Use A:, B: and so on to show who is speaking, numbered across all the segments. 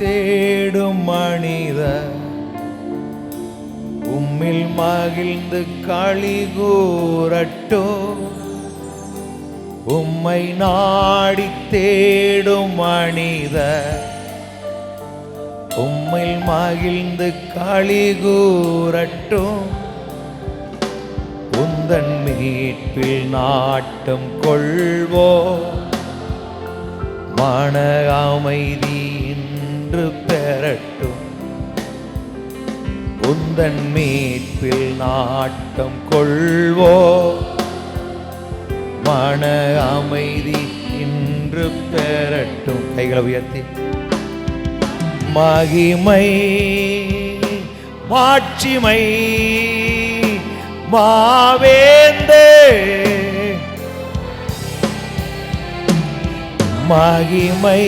A: தேடும் மனிதர் உம்மில் மகிழ்ந்து களி கூறட்டும். உம்மை நாடி தேடும் மனிதர் உம்மில் மகிழ்ந்து களி கூறட்டும். உந்தன் மீட்பில் நாட்டம் கொள்வோ, மன அமைதி இன்று பெறட்டும். உந்தன் மீட்பில் நாட்டம் கொள்வோ, மன அமைதி இன்று பெறட்டும். கைகளை உயர்த்தி மகிமை மாட்சிமை மாவேந்தே, மகிமை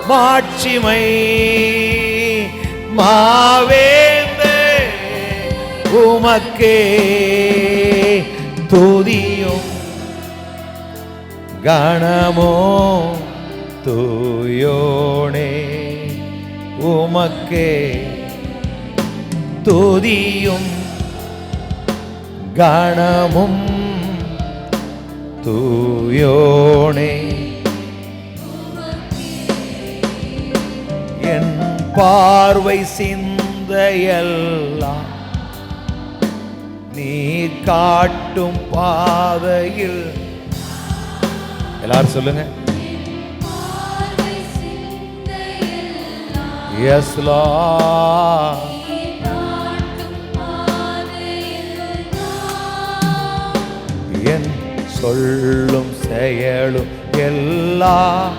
A: மாட்சிமை மாவேந்தே, உமக்கே துதியும் கணமோ தூயோனே. உமக்கே துதியும் கணமும் தூயோனே. என் பார்வை சிந்தையெல்லாம் நீர் காட்டும் பாதையில். எல்லாரும் சொல்லுங்க. S Lord. என் சொல்லும் செயலும் எல்லாம்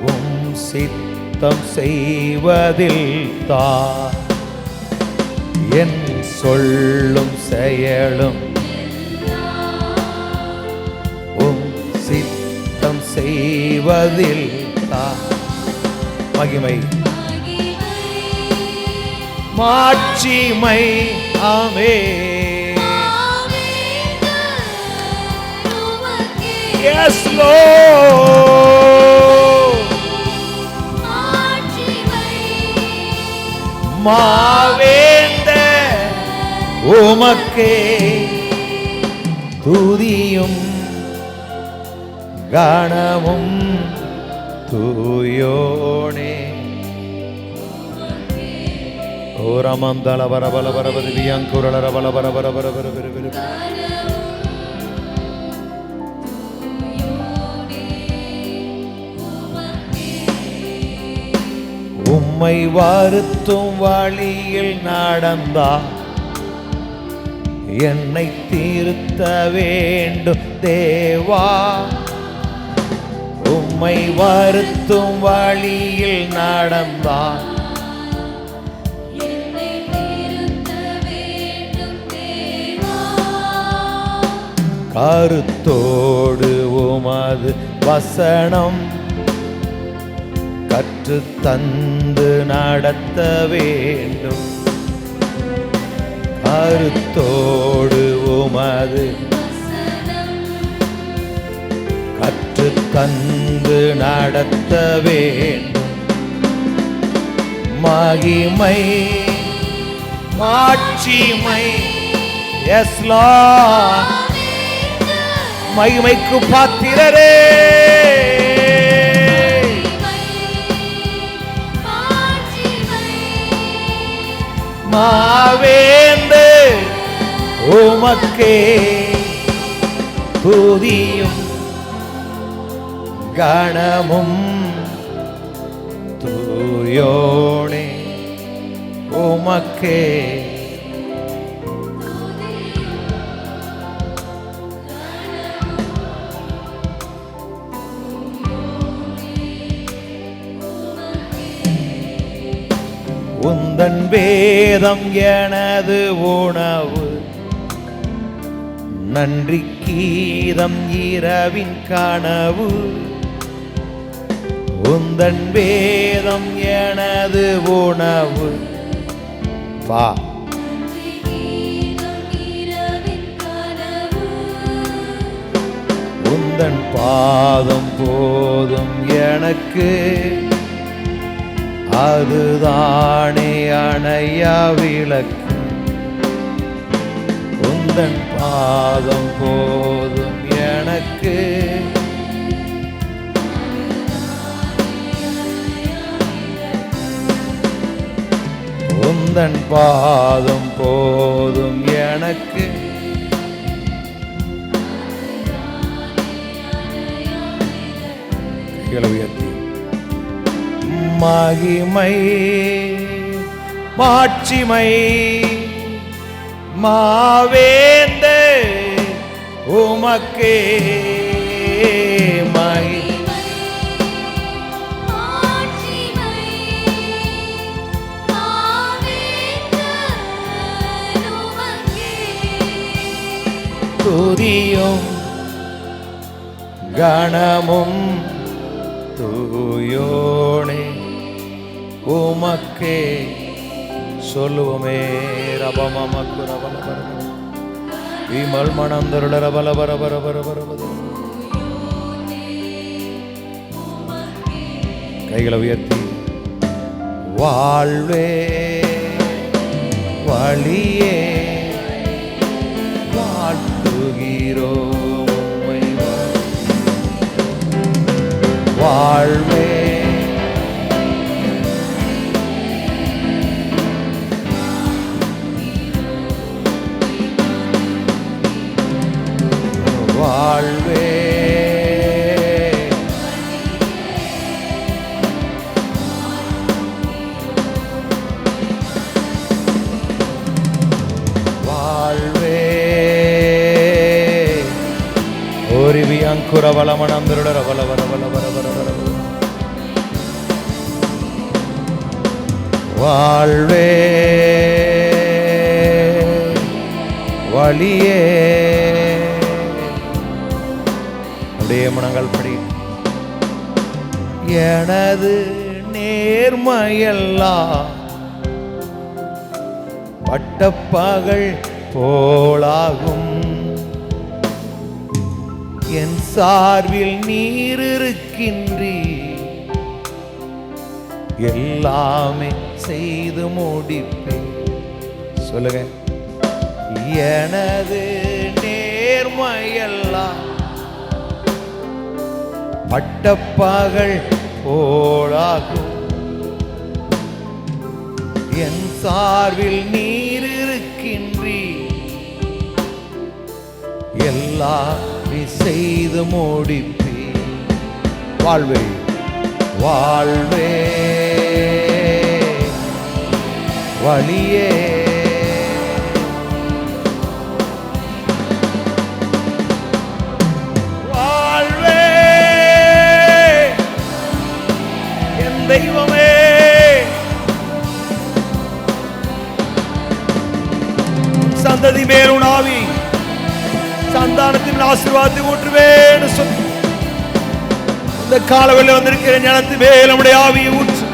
A: உம் சித்தம் செய்வதில் தான். என் சொல்லும் செயலும் உம் சித்தம் செய்வதில் தான். மகிமை மாட்சிமை ஆமென். Yes Lord. மாவேந்த உமக்கே துதியும் கணமும் தூயோனே. ஓரமந்தல வரபல வரபதி வியங்குரளர பல பர பர பர பர பர பர. உம்மை வருத்தும் வழியில் நடந்தா என்னை திருத்த வேண்டும் தேவா. உம்மை வருத்தும் வழியில் நடந்தா கருத்தோடு உமது வசனம் கற்று தந்து நடத்த வேண்டும். கருத்தோடு உமது கற்று தந்து நடத்த வேண்டும். மகிமை மாட்சிமை எஸ் லார்ட். மகிமைக்கு பாத்திரரே மாவேந்து உமக்கே துதியும் கணமும் தூயோனே. உமக்கே உந்தன் வேதம் எனது உணவு, நன்றி கீதம் இரவின் கனவு. உந்தன் வேதம் எனது உணவு. வா உந்தன் பாதம் போதும் எனக்கு, அதுதானே அணையா விளக்கு. உந்தன் பாதம் போதும் எனக்கு, உந்தன் பாதம் போதும் எனக்கு. உயர்த்தி மகிமை மாட்சிமை மாவேந்த உமக்கே, மகிமை மாட்சிமை மாவேந்த உமக்கே, துதியும் கணமும் தூயோனே உமக்கே. சொல்லுவோமே ரபமமக்கு ரபலபர விமல் மணந்தருள ரபலபர பரபர. கைகளை உயர்த்தி வாழ்வே வழியே வாழ்த்துகிறோம், வாழ்வே வாழ்வே வாழ்வே ஓரிவி அங்குர வளமணந்தருட ரவல வர வர வர வர வர வாழ்வே வழியே. அப்படியே மனங்கள் படி. எனது நேர்மையெல்லாம் பட்டப்பகல் போலாகும், என் சார்பில் நீர் இருக்கின்றீ, எல்லாமே செய்து முடிப்பேன். சொல்லுங்க. எனது நேர்மையெல்லாம் பட்டப்பகல் போலாகும், என் சார்பில் நீர் இருக்கின்றீ, எல்லாம் செய்து முடிப்பே. வாழ்வே வாழ்வே வழியே வாழ்வே என் தெய்வமே. சந்ததி மேலும் ஆவி சந்தானத்தின் ஆசீர்வாதத்தை ஊற்றுவேன்னு சொல்லி இந்த காலவெளியில் வந்திருக்கிற ஞானத்து மேல் நம்முடைய ஆவியை ஊற்று.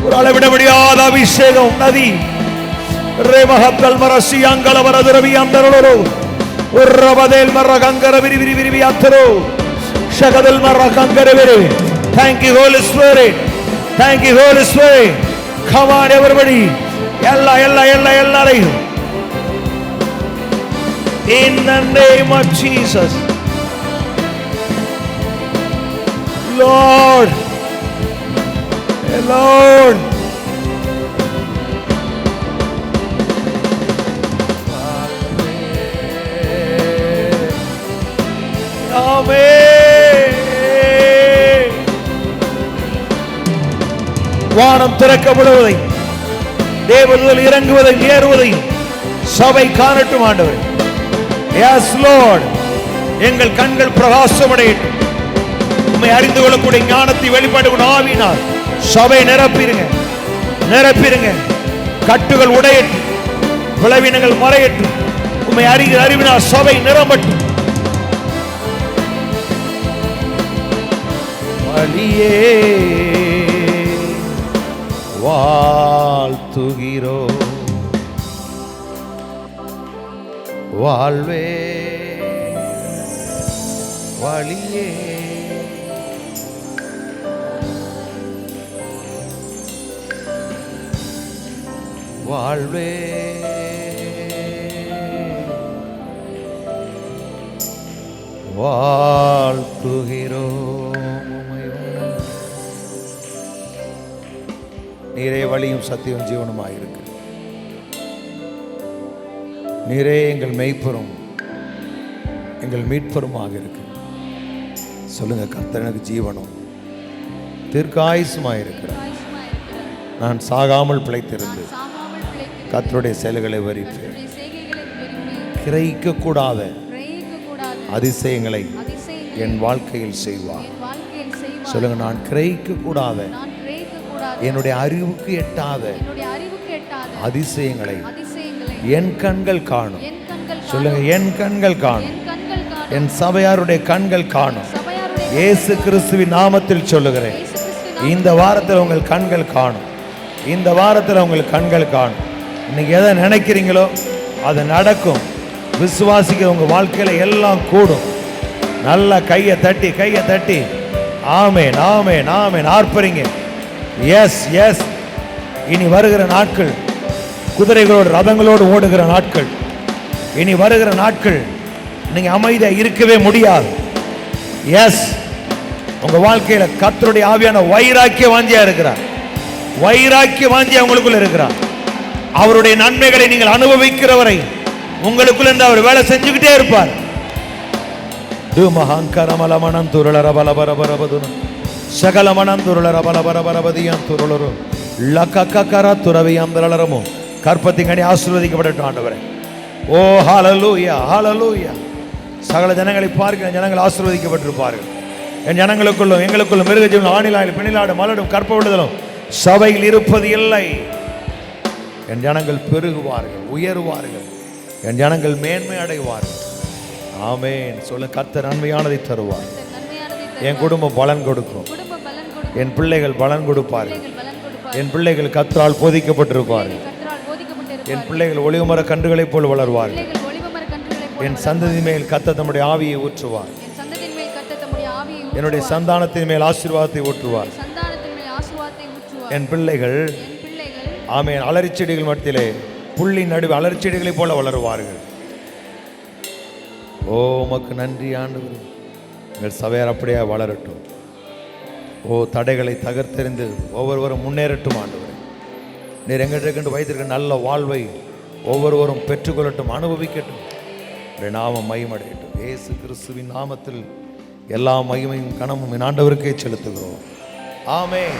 A: ஒரு அளவிட முடியாத அபிஷேகம் நதி ரேமஹத்தல் மரசி அங்கல வரதுரவி அந்தரலோ ஒரு ரபதேல் மர கங்கர விரி விரி விரி அத்தரோ ஷகதல் மர கங்கர விரி. Thank you Holy Spirit, thank you Holy Spirit. Come on everybody, எல்லாரையும் in the name of Jesus. Lord, Lord, வானம் திறக்கப்படுவதை, தேவதூதர்கள் இறங்குவதை ஏறுவதை சபை காணட்டும் ஆண்டவரே. Yes Lord, எங்கள் கண்கள் பிரகாசமடையட்டும். உம்மை அறிந்து கொள்ளக்கூடிய ஞானத்தை வெளிப்பாடு ஆவியினால் சபை நிரப்பிருங்க, நிரப்பிருங்க. கட்டுகள் உடையட்டும், விளைவினங்கள் மறையட்டும். உம்மை அறிவினால் சபை நிரம்பட்டும். வழியே வாழ்த்துகிறோ, வாழ்வே வழியே வாழ்வே வாழ்த்துகிறோம். நீரே வழியும் சத்தியம் ஜீவனுமாயிருக்கு. நீரே எங்கள் மெய்ப்பரும் எங்கள் மீட்பருமாக இருக்கு. சொல்லுங்க, கர்த்தர் எனக்கு ஜீவனும் தீர்க்காயுசுமாயிருக்கிறார். நான் சாகாமல் பிழைத்திருந்து கர்த்தருடைய செயல்களை வரிப்பேன். கிரகிக்க கூடாத அதிசயங்களை என் வாழ்க்கையில் செய்வார். சொல்லுங்க, நான் கிரகிக்க கூடாத என்னுடைய அறிவுக்கு எட்டாத அதிசயங்களை என் கண்கள் காணும். சொல்லுங்க, என் கண்கள் காணும். என் சபையாருடைய கண்கள் காணும். இயேசு கிறிஸ்துவின் நாமத்தில் சொல்லுகிறேன், இந்த வாரத்தில் உங்கள் கண்கள் காணும். இந்த வாரத்தில் உங்கள் கண்கள் காணும். இன்னைக்கு எதை நினைக்கிறீங்களோ அது நடக்கும். விசுவாசிக்கிற உங்க வாழ்க்கையில எல்லாம் கூடும். நல்ல கையை தட்டி ஆமென் ஆமென் ஆமென் ஆர்ப்பரிங்க. S S. இனி வருகிற நாட்கள் குதிரைகளோடு ரதங்களோடு ஓடுகிற நாட்கள். இனி வருகிற நாட்கள் நீங்க அமைதியா இருக்கவே முடியாது. எஸ், உங்க வாழ்க்கையில கர்த்தருடைய ஆவியான வைராக்கிய வாஞ்சியா இருக்கிறார். வைராக்கிய வாஞ்சியா உங்களுக்குள்ள இருக்கிறார். அவருடைய நன்மைகளை நீங்கள் அனுபவிக்கிறவரை உங்களுக்குள்ள இருந்து அவர் வேலை செஞ்சுக்கிட்டே இருப்பார். மகாங்கரமலமனம் துருளர பலபரபரபதுன சகலமனம் துருளர பலபரபரபதியம் துருளரு லக்கக்கர துறவியம் துரளரமோ கற்பத்திங்கனி ஆசீர்வதிக்கப்படட்டும் ஆண்டவரே. ஓ ஹalleluya ஹalleluya. சகல ஜனங்களை பார்க்கிற ஜனங்கள் ஆசீர்வதிக்கப்பட்டிருப்பார்கள். என் ஜனங்களுக்குள்ளும் எங்களுக்குள்ளும் மிருக ஜீவன் ஆணிலாடு பிணிலாடு மலடும் கற்ப விடுதலும் சபையில் இருப்பது இல்லை. என் ஜனங்கள் பெருகுவார்கள், உயருவார்கள். என் ஜனங்கள் மேன்மை அடைவார்கள். ஆமென். சொல்ல, கர்த்தர் நன்மையானதை தருவார். என் குடும்பம் பலன் கொடுக்கும். என் பிள்ளைகள் பலன் கொடுப்பார்கள். என் பிள்ளைகள் கர்த்தரால் போதிக்கப்பட்டிருப்பார்கள். என் பிள்ளைகள் ஒளிவுமர கன்றுகளைப் போல் வளர்வார்கள். என் சந்ததி மேல் கர்த்தர் தம்முடைய ஆவியை ஊற்றுவார். என்னுடைய சந்தானத்தின் மேல் ஆசீர்வாதத்தை ஊற்றுவார். என் பிள்ளைகள் ஆமென் அலரிச்செடிகள் மத்தியிலே புள்ளின் நடுவே அலரிச்செடிகளைப் போல வளருவார்கள். ஓ உமக்கு நன்றி ஆண்டவரே. எங்கள் சபையார் அப்படியே வளரட்டும். ஓ தடைகளை தகர்த்தெறிந்து ஒவ்வொருவரும் முன்னேறட்டும் ஆண்டவரே. நீர் எங்கிட்ட வைத்திருக்க நல்ல வாழ்வை ஒவ்வொருவரும் பெற்றுக்கொள்ளட்டும், அனுபவிக்கட்டும். நாமம் மகிமடையட்டும். இயேசு கிறிஸ்துவின் நாமத்தில் எல்லா மகிமையும் கனமும் என் ஆண்டவருக்கே செலுத்துகிறோம். ஆமென்.